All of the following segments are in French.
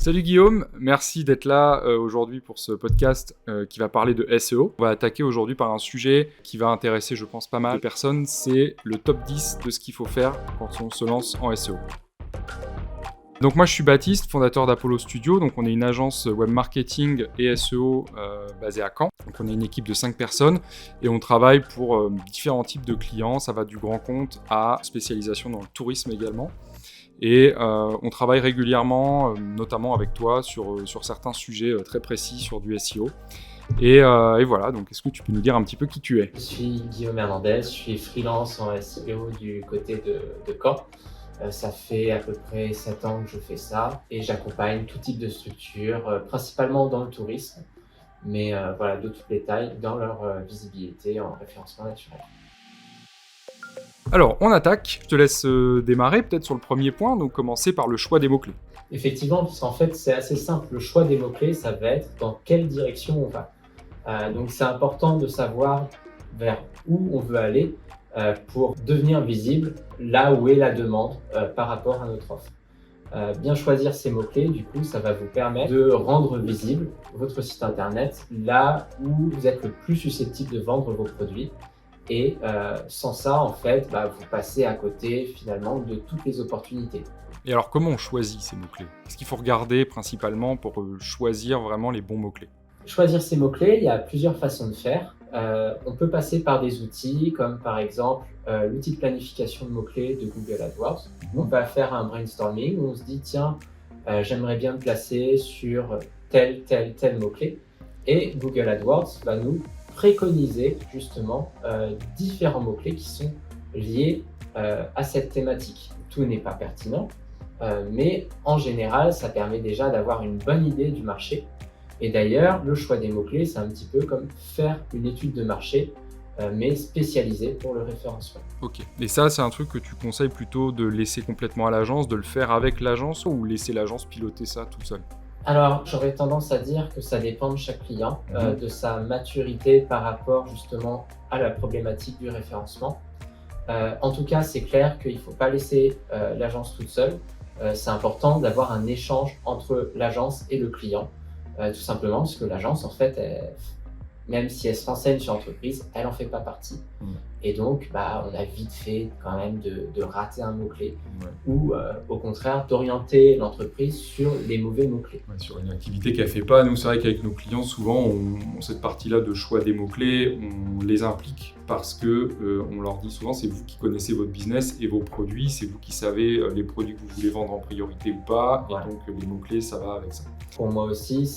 Salut Guillaume, merci d'être là aujourd'hui pour ce podcast qui va parler de SEO. On va attaquer aujourd'hui par un sujet qui va intéresser, je pense, pas mal de personnes, c'est le top 10 de ce qu'il faut faire quand on se lance en SEO. Donc moi je suis Baptiste, fondateur d'Apollo Studio, donc on est une agence web marketing et SEO basée à Caen. Donc on est une équipe de 5 personnes et on travaille pour différents types de clients, ça va du grand compte à spécialisation dans le tourisme également. Et on travaille régulièrement, notamment avec toi, sur certains sujets très précis sur du SEO. Et voilà, donc est-ce que tu peux nous dire un petit peu qui tu es ? Je suis Guillaume Hernandez, je suis freelance en SEO du côté de Caen. Ça fait à peu près 7 ans que je fais ça et j'accompagne tout type de structures, principalement dans le tourisme, mais voilà, de toutes les tailles, dans leur visibilité en référencement naturel. Alors, on attaque. Je te laisse démarrer peut-être sur le premier point, donc commencer par le choix des mots-clés. Effectivement, puisqu'en fait, c'est assez simple. Le choix des mots-clés, ça va être dans quelle direction on va. Donc, c'est important de savoir vers où on veut aller pour devenir visible là où est la demande par rapport à notre offre. Bien choisir ces mots-clés, du coup, ça va vous permettre de rendre visible votre site internet là où vous êtes le plus susceptible de vendre vos produits. Et sans ça, en fait, vous passez à côté finalement de toutes les opportunités. Et alors, comment on choisit ces mots-clés ? Qu'est-ce qu'il faut regarder principalement pour choisir vraiment les bons mots-clés ? Choisir ces mots-clés, il y a plusieurs façons de faire. On peut passer par des outils comme par exemple l'outil de planification de mots-clés de Google AdWords. On va faire un brainstorming où on se dit tiens, j'aimerais bien me placer sur tel mot-clé. Et Google AdWords va nous préconiser justement différents mots-clés qui sont liés à cette thématique. Tout n'est pas pertinent, mais en général, ça permet déjà d'avoir une bonne idée du marché. Et d'ailleurs, le choix des mots-clés, c'est un petit peu comme faire une étude de marché, mais spécialisée pour le référencement. Ok. Et ça, c'est un truc que tu conseilles plutôt de laisser complètement à l'agence, de le faire avec l'agence ou laisser l'agence piloter ça tout seul ? Alors, j'aurais tendance à dire que ça dépend de chaque client, de sa maturité par rapport justement à la problématique du référencement. En tout cas, c'est clair qu'il ne faut pas laisser l'agence toute seule. C'est important d'avoir un échange entre l'agence et le client, tout simplement parce que l'agence, en fait, même si elle se renseigne sur l'entreprise, elle n'en fait pas partie. Et donc, on a vite fait quand même de rater un mot-clé ou au contraire d'orienter l'entreprise sur les mauvais mots-clés. Ouais, sur une activité qu'elle ne fait pas. Nous, c'est vrai qu'avec nos clients, souvent, cette partie-là de choix des mots-clés, on les implique parce que on leur dit souvent, c'est vous qui connaissez votre business et vos produits, c'est vous qui savez les produits que vous voulez vendre en priorité ou pas, et donc les mots-clés, ça va avec ça. Pour moi aussi,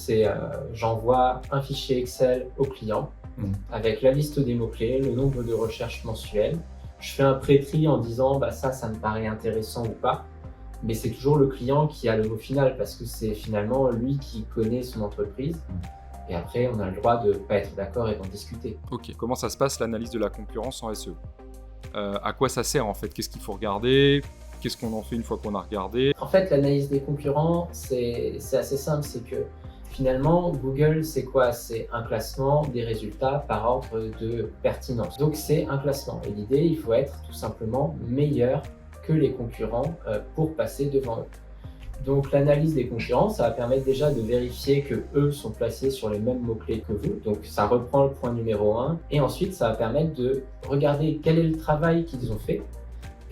j'envoie un fichier Excel au client avec la liste des mots-clés, le nombre de recherches mensuelles. Je fais un pré-tri en disant ça me paraît intéressant ou pas. Mais c'est toujours le client qui a le mot final parce que c'est finalement lui qui connaît son entreprise. Et après, on a le droit de ne pas être d'accord et d'en discuter. Ok, comment ça se passe l'analyse de la concurrence en SEO ? À quoi ça sert en fait ? Qu'est-ce qu'il faut regarder ? Qu'est-ce qu'on en fait une fois qu'on a regardé ? En fait, l'analyse des concurrents, c'est assez simple. C'est que finalement, Google, c'est quoi ? C'est un classement des résultats par ordre de pertinence. Donc, c'est un classement. Et l'idée, il faut être tout simplement meilleur que les concurrents pour passer devant eux. Donc, l'analyse des concurrents, ça va permettre déjà de vérifier que eux sont placés sur les mêmes mots-clés que vous. Donc, ça reprend le point numéro 1. Et ensuite, ça va permettre de regarder quel est le travail qu'ils ont fait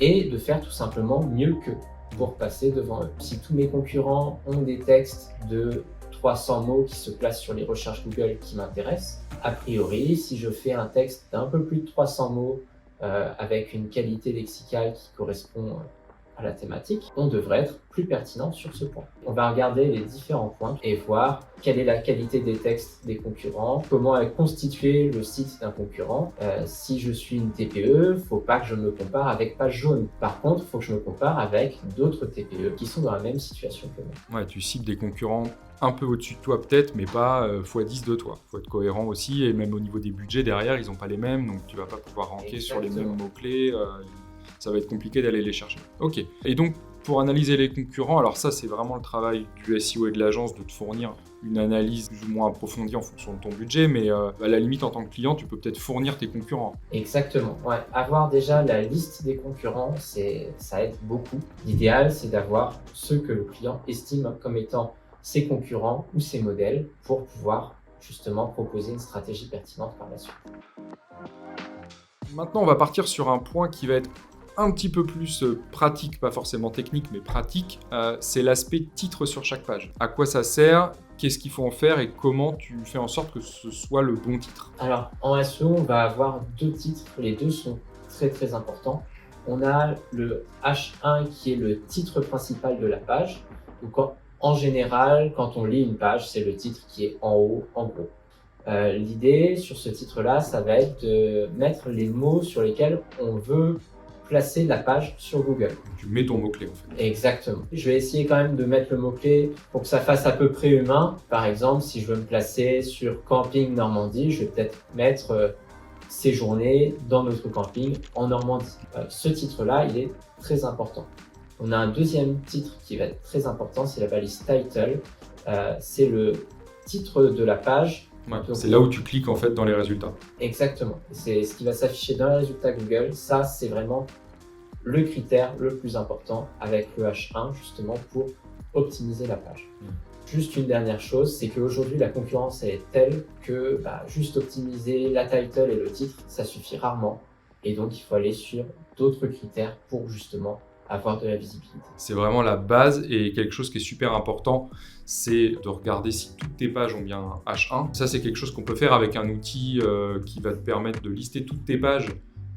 et de faire tout simplement mieux qu'eux pour passer devant eux. Si tous mes concurrents ont des textes de 300 mots qui se placent sur les recherches Google qui m'intéressent, a priori, si je fais un texte d'un peu plus de 300 mots avec une qualité lexicale qui correspond à la thématique, on devrait être plus pertinent sur ce point. On va regarder les différents points et voir quelle est la qualité des textes des concurrents, comment est constitué le site d'un concurrent. Si je suis une TPE, faut pas que je me compare avec Page Jaune. Par contre, faut que je me compare avec d'autres TPE qui sont dans la même situation que moi. Ouais, tu cibles des concurrents un peu au-dessus de toi peut-être, mais pas x10 de toi. Il faut être cohérent aussi, et même au niveau des budgets derrière, ils n'ont pas les mêmes, donc tu vas pas pouvoir ranker sur les mêmes mots-clés. Ça va être compliqué d'aller les chercher. Ok. Et donc, pour analyser les concurrents, alors ça, c'est vraiment le travail du SEO et de l'agence de te fournir une analyse plus ou moins approfondie en fonction de ton budget, mais à la limite, en tant que client, tu peux peut-être fournir tes concurrents. Exactement. Ouais. Avoir déjà la liste des concurrents, ça aide beaucoup. L'idéal, c'est d'avoir ceux que le client estime comme étant ses concurrents ou ses modèles pour pouvoir justement proposer une stratégie pertinente par la suite. Maintenant, on va partir sur un point qui va être un petit peu plus pratique, pas forcément technique, mais pratique. C'est l'aspect titre sur chaque page. À quoi ça sert? Qu'est-ce qu'il faut en faire et comment tu fais en sorte que ce soit le bon titre? Alors, en SEO, on va avoir 2 titres. Les 2 sont très très importants. On a le H1 qui est le titre principal de la page. Donc, en général, quand on lit une page, c'est le titre qui est en haut, en gros. L'idée sur ce titre-là, ça va être de mettre les mots sur lesquels on veut placer la page sur Google. Tu mets ton mot-clé en fait. Exactement. Je vais essayer quand même de mettre le mot-clé pour que ça fasse à peu près humain. Par exemple, si je veux me placer sur camping Normandie, je vais peut-être mettre séjourner dans notre camping en Normandie. Ce titre-là, il est très important. On a un deuxième titre qui va être très important, c'est la balise title. C'est le titre de la page. Ouais, c'est là où tu cliques en fait dans les résultats. Exactement. C'est ce qui va s'afficher dans les résultats Google. Ça, c'est vraiment le critère le plus important avec le H1 justement pour optimiser la page. Juste une dernière chose, c'est qu'aujourd'hui la concurrence est telle que juste optimiser la title et le titre, ça suffit rarement. Et donc il faut aller sur d'autres critères pour justement avoir de la visibilité. C'est vraiment la base et quelque chose qui est super important, c'est de regarder si toutes tes pages ont bien un H1. Ça, c'est quelque chose qu'on peut faire avec un outil qui va te permettre de lister toutes tes pages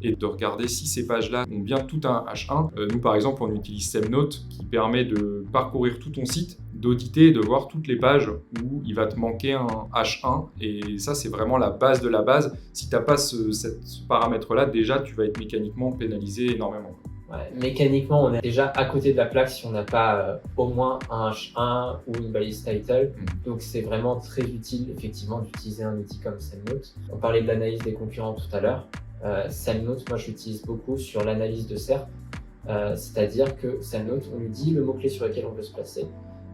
et de regarder si ces pages-là ont bien tout un H1. Nous, par exemple, on utilise Semnote qui permet de parcourir tout ton site, d'auditer et de voir toutes les pages où il va te manquer un H1. Et ça, c'est vraiment la base de la base. Si tu n'as pas ce paramètre-là, déjà, tu vas être mécaniquement pénalisé énormément. Ouais, mécaniquement, on est déjà à côté de la plaque si on n'a pas au moins un H1 ou une balise title. Donc, c'est vraiment très utile, effectivement, d'utiliser un outil comme Semnote. On parlait de l'analyse des concurrents tout à l'heure. Semnote, moi, j'utilise beaucoup sur l'analyse de SERP. C'est-à-dire que Semnote, on lui dit le mot-clé sur lequel on veut se placer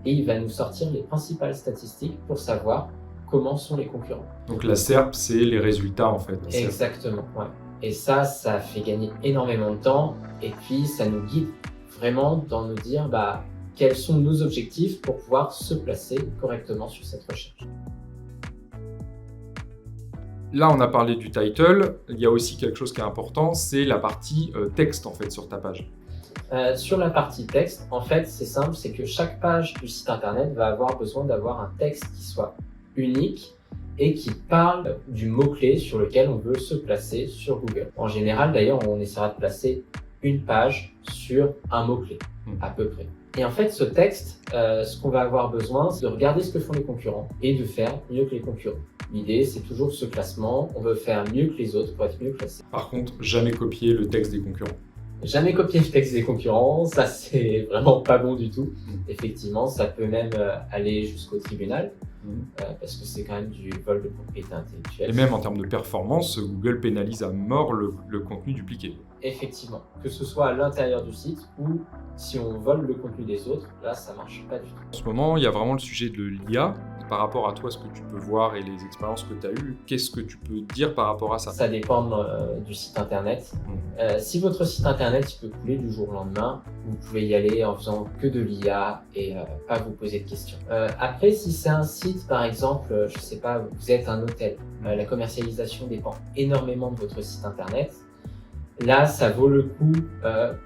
et il va nous sortir les principales statistiques pour savoir comment sont les concurrents. Donc, la SERP, c'est les résultats, en fait. Exactement, ouais. Et ça fait gagner énormément de temps et puis ça nous guide vraiment dans nous dire quels sont nos objectifs pour pouvoir se placer correctement sur cette recherche. Là, on a parlé du title. Il y a aussi quelque chose qui est important, c'est la partie texte en fait sur ta page. Sur la partie texte, en fait, c'est simple, c'est que chaque page du site internet va avoir besoin d'avoir un texte qui soit unique et qui parle du mot-clé sur lequel on veut se placer sur Google. En général, d'ailleurs, on essaiera de placer une page sur un mot-clé, à peu près. Et en fait, ce texte, ce qu'on va avoir besoin, c'est de regarder ce que font les concurrents et de faire mieux que les concurrents. L'idée, c'est toujours ce classement, on veut faire mieux que les autres pour être mieux classé. Par contre, jamais copier le texte des concurrents. Jamais copier le texte des concurrents, ça c'est vraiment pas bon du tout. Effectivement, ça peut même aller jusqu'au tribunal, parce que c'est quand même du vol de propriété intellectuelle. Et même en termes de performance, Google pénalise à mort le contenu dupliqué. Effectivement, que ce soit à l'intérieur du site ou si on vole le contenu des autres, là ça marche pas du tout. En ce moment, il y a vraiment le sujet de l'IA. Par rapport à toi, ce que tu peux voir et les expériences que tu as eues, qu'est-ce que tu peux dire par rapport à ça? Ça dépend du site internet. Si votre site internet il peut couler du jour au lendemain, vous pouvez y aller en faisant que de l'IA et pas vous poser de questions. Après, si c'est un site, par exemple, je sais pas, vous êtes un hôtel, la commercialisation dépend énormément de votre site internet. Là, ça vaut le coup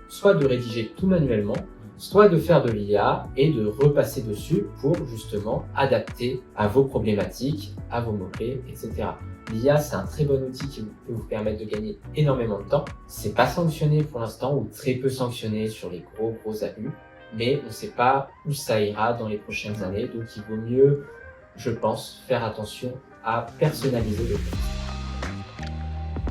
soit de rédiger tout manuellement, soit de faire de l'IA et de repasser dessus pour justement adapter à vos problématiques, à vos mots-clés, etc. L'IA, c'est un très bon outil qui peut vous permettre de gagner énormément de temps. C'est pas sanctionné pour l'instant ou très peu sanctionné sur les gros abus, mais on ne sait pas où ça ira dans les prochaines années, donc il vaut mieux, je pense, faire attention à personnaliser le texte.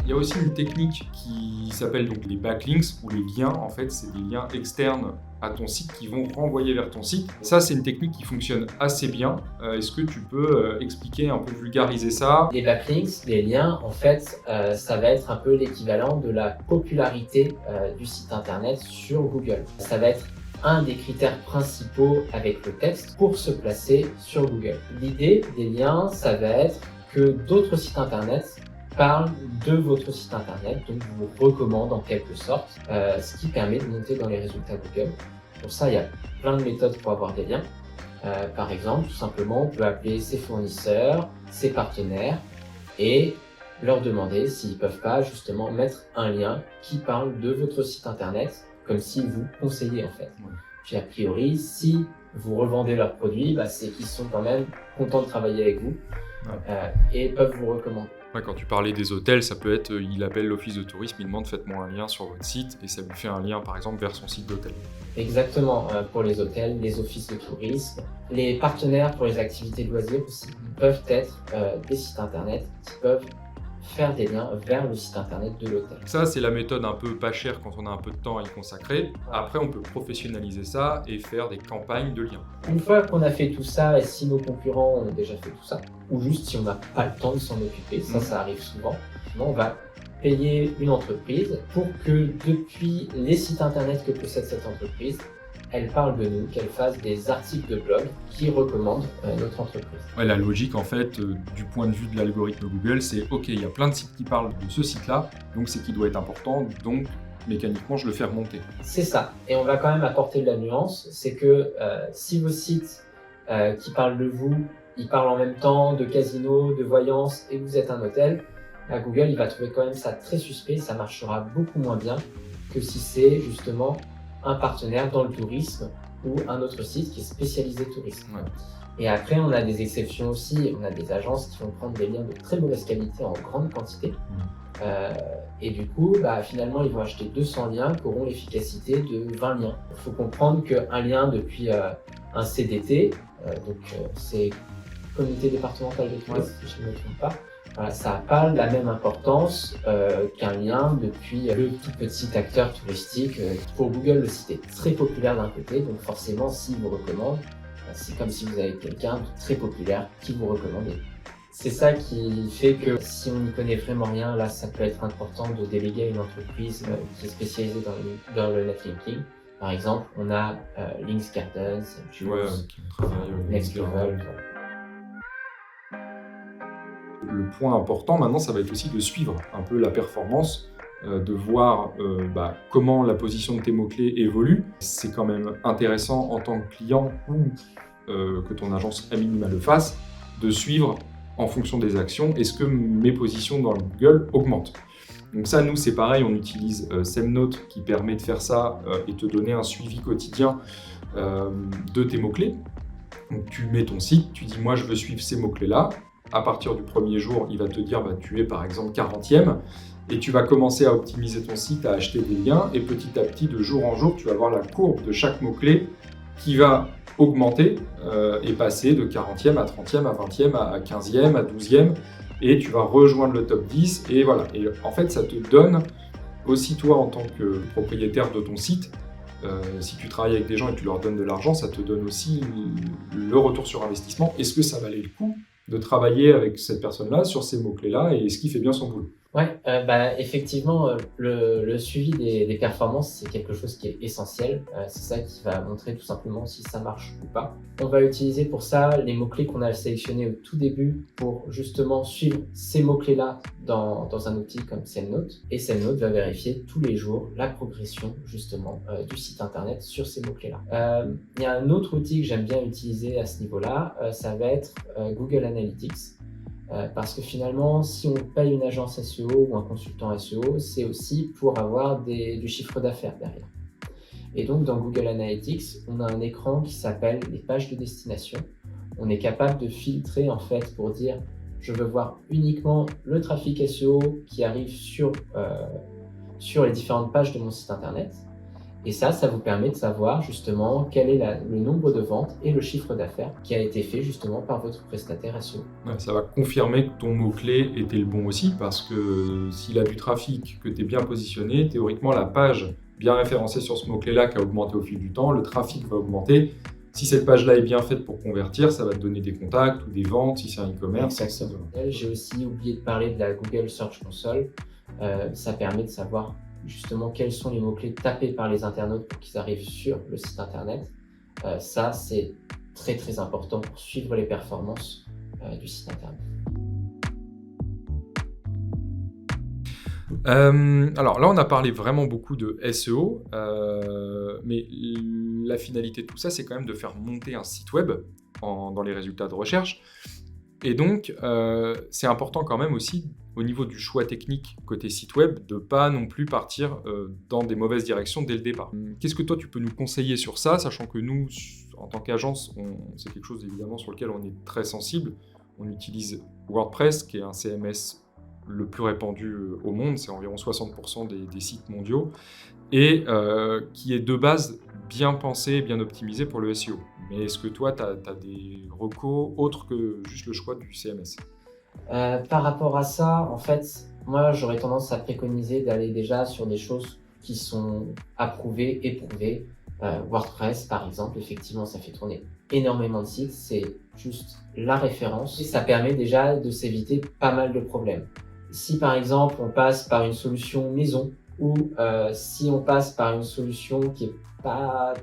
Il y a aussi une technique qui s'appelle donc les backlinks, ou les liens, en fait, c'est des liens externes à ton site qui vont renvoyer vers ton site. Ça, c'est une technique qui fonctionne assez bien. Est-ce que tu peux expliquer, un peu vulgariser ça? Les backlinks, les liens, en fait, ça va être un peu l'équivalent de la popularité du site internet sur Google. Ça va être un des critères principaux avec le texte pour se placer sur Google. L'idée des liens, ça va être que d'autres sites internet parle de votre site internet, donc vous recommande en quelque sorte, ce qui permet de monter dans les résultats Google. Pour ça, il y a plein de méthodes pour avoir des liens. Par exemple, tout simplement, on peut appeler ses fournisseurs, ses partenaires et leur demander s'ils ne peuvent pas justement mettre un lien qui parle de votre site internet, comme s'ils vous conseillaient en fait. Ouais. Puis a priori, si vous revendez leurs produits, c'est qu'ils sont quand même contents de travailler avec vous et peuvent vous recommander. Ouais, quand tu parlais des hôtels, ça peut être, il appelle l'office de tourisme, il demande faites-moi un lien sur votre site et ça lui fait un lien par exemple vers son site d'hôtel. Exactement, pour les hôtels, les offices de tourisme, les partenaires pour les activités de loisirs aussi peuvent être des sites internet qui peuvent faire des liens vers le site internet de l'hôtel. Ça, c'est la méthode un peu pas chère quand on a un peu de temps à y consacrer. Après, on peut professionnaliser ça et faire des campagnes de liens. Une fois qu'on a fait tout ça, et si nos concurrents ont déjà fait tout ça, ou juste si on n'a pas le temps de s'en occuper, ça arrive souvent, on va payer une entreprise pour que depuis les sites internet que possède cette entreprise, elle parle de nous, qu'elle fasse des articles de blog qui recommandent notre entreprise. Ouais, la logique, en fait, du point de vue de l'algorithme Google, c'est OK, il y a plein de sites qui parlent de ce site-là, donc c'est qu'il doit être important, donc mécaniquement, je le fais remonter. C'est ça. Et on va quand même apporter de la nuance, c'est que si vos sites qui parlent de vous, ils parlent en même temps de casino, de voyance, et vous êtes un hôtel, Google il va trouver quand même ça très suspect, ça marchera beaucoup moins bien que si c'est justement un partenaire dans le tourisme ou un autre site qui est spécialisé tourisme. Ouais. Et après, on a des exceptions aussi, on a des agences qui vont prendre des liens de très mauvaise qualité en grande quantité. Et du coup, finalement, ils vont acheter 200 liens qui auront l'efficacité de 20 liens. Il faut comprendre qu'un lien depuis un CDT, c'est Comité départemental de tourisme, si je ne me trompe pas, ça n'a pas la même importance qu'un lien depuis le tout petit acteur touristique. Pour Google, le site est très populaire d'un côté, donc forcément, s'il vous recommande, c'est comme si vous avez quelqu'un de très populaire qui vous recommande. C'est ça qui fait que si on n'y connaît vraiment rien, là, ça peut être important de déléguer à une entreprise qui est spécialisée dans le netlinking. Par exemple, on a Links Gardens, Juice, Next Level. Le point important maintenant, ça va être aussi de suivre un peu la performance, de voir comment la position de tes mots-clés évolue. C'est quand même intéressant en tant que client ou que ton agence à minima le fasse, de suivre en fonction des actions, est-ce que mes positions dans le Google augmentent. Donc ça, nous, c'est pareil, on utilise Semnote qui permet de faire ça et te donner un suivi quotidien de tes mots-clés. Donc tu mets ton site, tu dis moi je veux suivre ces mots-clés-là. À partir du premier jour, il va te dire tu es par exemple 40e et tu vas commencer à optimiser ton site, à acheter des liens et petit à petit, de jour en jour, tu vas voir la courbe de chaque mot-clé qui va augmenter et passer de 40e à 30e, à 20e, à 15e, à 12e et tu vas rejoindre le top 10 et voilà. Et en fait, ça te donne aussi toi en tant que propriétaire de ton site, si tu travailles avec des gens et que tu leur donnes de l'argent, ça te donne aussi le retour sur investissement. Est-ce que ça valait le coup de travailler avec cette personne-là sur ces mots-clés-là et est-ce qu'il fait bien son boulot? Ouais, effectivement, le suivi des performances, c'est quelque chose qui est essentiel. C'est ça qui va montrer tout simplement si ça marche ou pas. On va utiliser pour ça les mots-clés qu'on a sélectionnés au tout début pour justement suivre ces mots-clés-là dans un outil comme Semnote. Et Semnote va vérifier tous les jours la progression justement du site internet sur ces mots-clés-là. Il y a un autre outil que j'aime bien utiliser à ce niveau-là, ça va être Google Analytics. Parce que finalement, si on paye une agence SEO ou un consultant SEO, c'est aussi pour avoir du chiffre d'affaires derrière. Et donc, dans Google Analytics, on a un écran qui s'appelle les pages de destination. On est capable de filtrer en fait pour dire je veux voir uniquement le trafic SEO qui arrive sur les différentes pages de mon site internet. Et ça vous permet de savoir justement quel est le nombre de ventes et le chiffre d'affaires qui a été fait justement par votre prestataire SEO. Ouais, ça va confirmer que ton mot-clé était le bon aussi, parce que s'il a du trafic, que tu es bien positionné, théoriquement la page bien référencée sur ce mot-clé-là qui a augmenté au fil du temps, le trafic va augmenter. Si cette page-là est bien faite pour convertir, ça va te donner des contacts ou des ventes si c'est un e-commerce. J'ai aussi oublié de parler de la Google Search Console. Ça permet de savoir justement quels sont les mots-clés tapés par les internautes pour qu'ils arrivent sur le site internet. Ça, c'est très très important pour suivre les performances du site internet. Alors là, on a parlé vraiment beaucoup de SEO, mais la finalité de tout ça, c'est quand même de faire monter un site web dans les résultats de recherche. Et donc, c'est important quand même aussi, au niveau du choix technique côté site web, de ne pas non plus partir dans des mauvaises directions dès le départ. Qu'est-ce que toi, tu peux nous conseiller sur ça, sachant que nous, en tant qu'agence, c'est quelque chose évidemment sur lequel on est très sensible. On utilise WordPress, qui est un CMS le plus répandu au monde, c'est environ 60% des sites mondiaux, et qui est de base bien pensé, bien optimisé pour le SEO. Mais est-ce que toi, tu as des recos autres que juste le choix du CMS? Par rapport à ça, en fait, moi j'aurais tendance à préconiser d'aller déjà sur des choses qui sont approuvées, éprouvées. WordPress, par exemple, effectivement, ça fait tourner énormément de sites, c'est juste la référence et ça permet déjà de s'éviter pas mal de problèmes. Si par exemple on passe par une solution maison ou si on passe par une solution qui est pas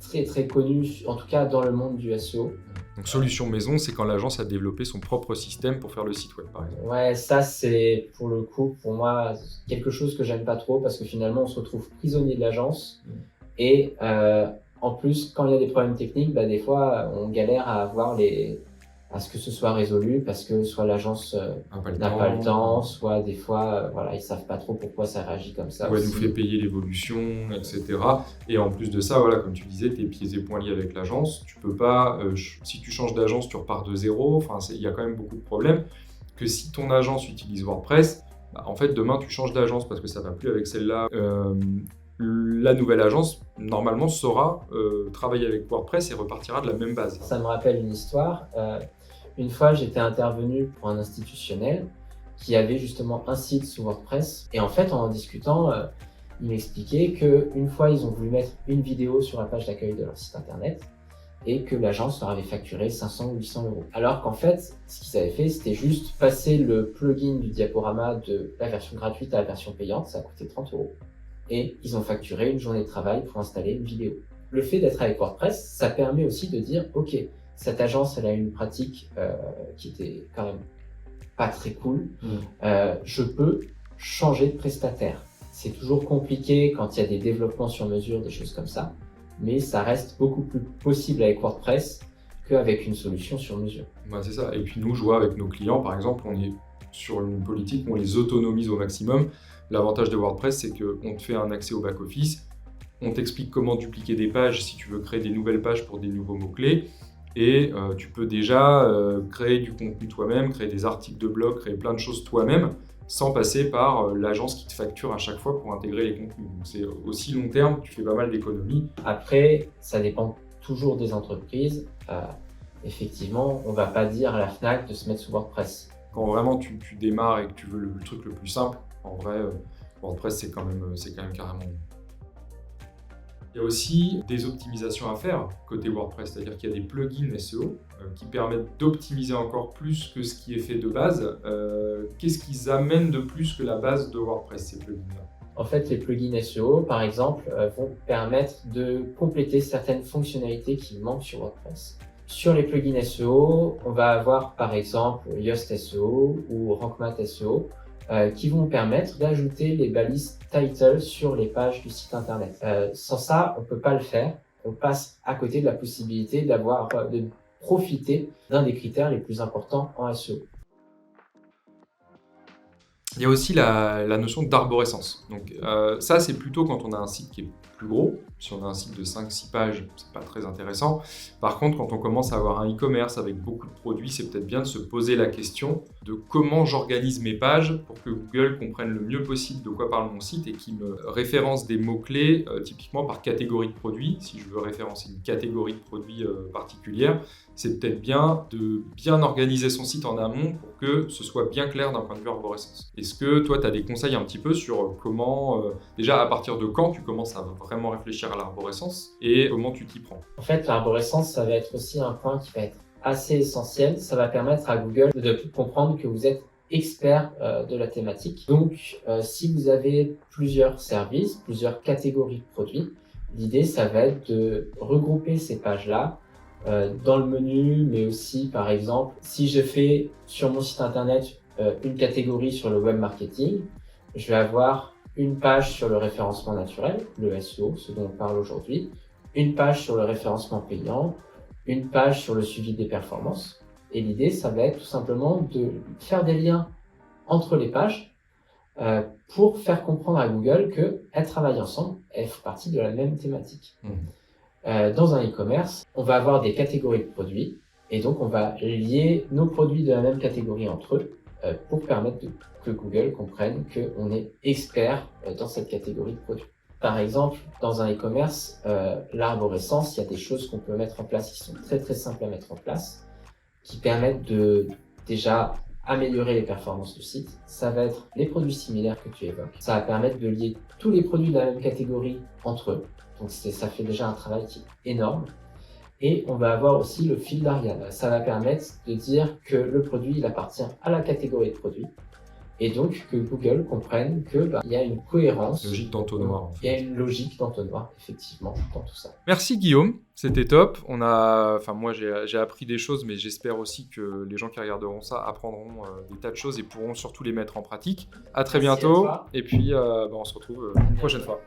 très très connue, en tout cas dans le monde du SEO. Donc solution maison, c'est quand l'agence a développé son propre système pour faire le site web, par exemple. Ouais, ça c'est pour le coup, pour moi, quelque chose que j'aime pas trop parce que finalement on se retrouve prisonnier de l'agence et en plus quand il y a des problèmes techniques, bah, des fois on galère à avoir à ce que ce soit résolu parce que soit l'agence n'a pas le temps, soit des fois voilà, ils savent pas trop pourquoi ça réagit comme ça. Ouais, aussi. nous fait payer l'évolution, etc. Et en plus de ça, voilà, comme tu disais, t'es pieds et poings liés avec l'agence. Tu peux pas, si tu changes d'agence, tu repars de zéro. Enfin, il y a quand même beaucoup de problèmes. Que si ton agence utilise WordPress, bah, en fait, demain, tu changes d'agence parce que ça va plus avec celle-là. La nouvelle agence, normalement, saura travailler avec WordPress et repartira de la même base. Ça me rappelle une histoire. Une fois, j'étais intervenu pour un institutionnel qui avait justement un site sous WordPress. Et en fait, en discutant, il m'expliquait qu'une fois, ils ont voulu mettre une vidéo sur la page d'accueil de leur site internet et que l'agence leur avait facturé 500 ou 800 euros. Alors qu'en fait, ce qu'ils avaient fait, c'était juste passer le plugin du diaporama de la version gratuite à la version payante. Ça a coûté 30 euros. Et ils ont facturé une journée de travail pour installer une vidéo. Le fait d'être avec WordPress, ça permet aussi de dire, OK, cette agence, elle a une pratique qui était quand même pas très cool. Je peux changer de prestataire. C'est toujours compliqué quand il y a des développements sur mesure, des choses comme ça, mais ça reste beaucoup plus possible avec WordPress qu'avec une solution sur mesure. Bah, c'est ça. Et puis nous, je vois avec nos clients, par exemple, on est sur une politique où on les autonomise au maximum. L'avantage de WordPress, c'est qu'on te fait un accès au back-office, on t'explique comment dupliquer des pages si tu veux créer des nouvelles pages pour des nouveaux mots-clés. Et tu peux déjà créer du contenu toi-même, créer des articles de blog, créer plein de choses toi-même, sans passer par l'agence qui te facture à chaque fois pour intégrer les contenus. Donc c'est aussi long terme, tu fais pas mal d'économies. Après, ça dépend toujours des entreprises. Effectivement, on va pas dire à la Fnac de se mettre sous WordPress. Quand vraiment tu démarres et que tu veux le truc le plus simple, en vrai, WordPress c'est quand même carrément mieux. Il y a aussi des optimisations à faire côté WordPress, c'est-à-dire qu'il y a des plugins SEO qui permettent d'optimiser encore plus que ce qui est fait de base. Qu'est-ce qu'ils amènent de plus que la base de WordPress, ces plugins-là? En fait, les plugins SEO, par exemple, vont permettre de compléter certaines fonctionnalités qui manquent sur WordPress. Sur les plugins SEO, on va avoir par exemple Yoast SEO ou RankMath SEO qui vont permettre d'ajouter les balises title sur les pages du site internet. Sans ça, on peut pas le faire. On passe à côté de la possibilité de profiter d'un des critères les plus importants en SEO. Il y a aussi la notion d'arborescence. Donc ça, c'est plutôt quand on a un site qui est plus gros. Si on a un site de 5-6 pages, c'est pas très intéressant. Par contre, quand on commence à avoir un e-commerce avec beaucoup de produits, c'est peut-être bien de se poser la question de comment j'organise mes pages pour que Google comprenne le mieux possible de quoi parle mon site et qu'il me référence des mots-clés typiquement par catégorie de produits. Si je veux référencer une catégorie de produits particulière, c'est peut-être bien de bien organiser son site en amont pour que ce soit bien clair d'un point de vue arborescence. Est-ce que toi, tu as des conseils un petit peu sur comment, déjà à partir de quand tu commences à vraiment réfléchir à l'arborescence et comment tu t'y prends? En fait, l'arborescence, ça va être aussi un point qui va être assez essentiel. Ça va permettre à Google de comprendre que vous êtes expert de la thématique. Donc, si vous avez plusieurs services, plusieurs catégories de produits, l'idée, ça va être de regrouper ces pages-là dans le menu, mais aussi, par exemple, si je fais sur mon site internet une catégorie sur le web marketing, je vais avoir une page sur le référencement naturel, le SEO, ce dont on parle aujourd'hui, une page sur le référencement payant, une page sur le suivi des performances. Et l'idée, ça va être tout simplement de faire des liens entre les pages pour faire comprendre à Google qu'elles travaillent ensemble, elles font partie de la même thématique. Dans un e-commerce, on va avoir des catégories de produits et donc on va lier nos produits de la même catégorie entre eux pour permettre que Google comprenne qu'on est expert dans cette catégorie de produits. Par exemple, dans un e-commerce, l'arborescence, il y a des choses qu'on peut mettre en place qui sont très très simples à mettre en place, qui permettent de déjà améliorer les performances du site. Ça va être les produits similaires que tu évoques. Ça va permettre de lier tous les produits de la même catégorie entre eux. Donc ça fait déjà un travail qui est énorme. Et on va avoir aussi le fil d'Ariane. Ça va permettre de dire que le produit il appartient à la catégorie de produits. Et donc que Google comprenne qu'il y a une cohérence. Logique d'entonnoir. En fait. Il y a une logique d'entonnoir, effectivement, dans tout ça. Merci Guillaume, c'était top. Moi j'ai appris des choses, mais j'espère aussi que les gens qui regarderont ça apprendront des tas de choses et pourront surtout les mettre en pratique. À très bientôt. Et puis on se retrouve une prochaine fois.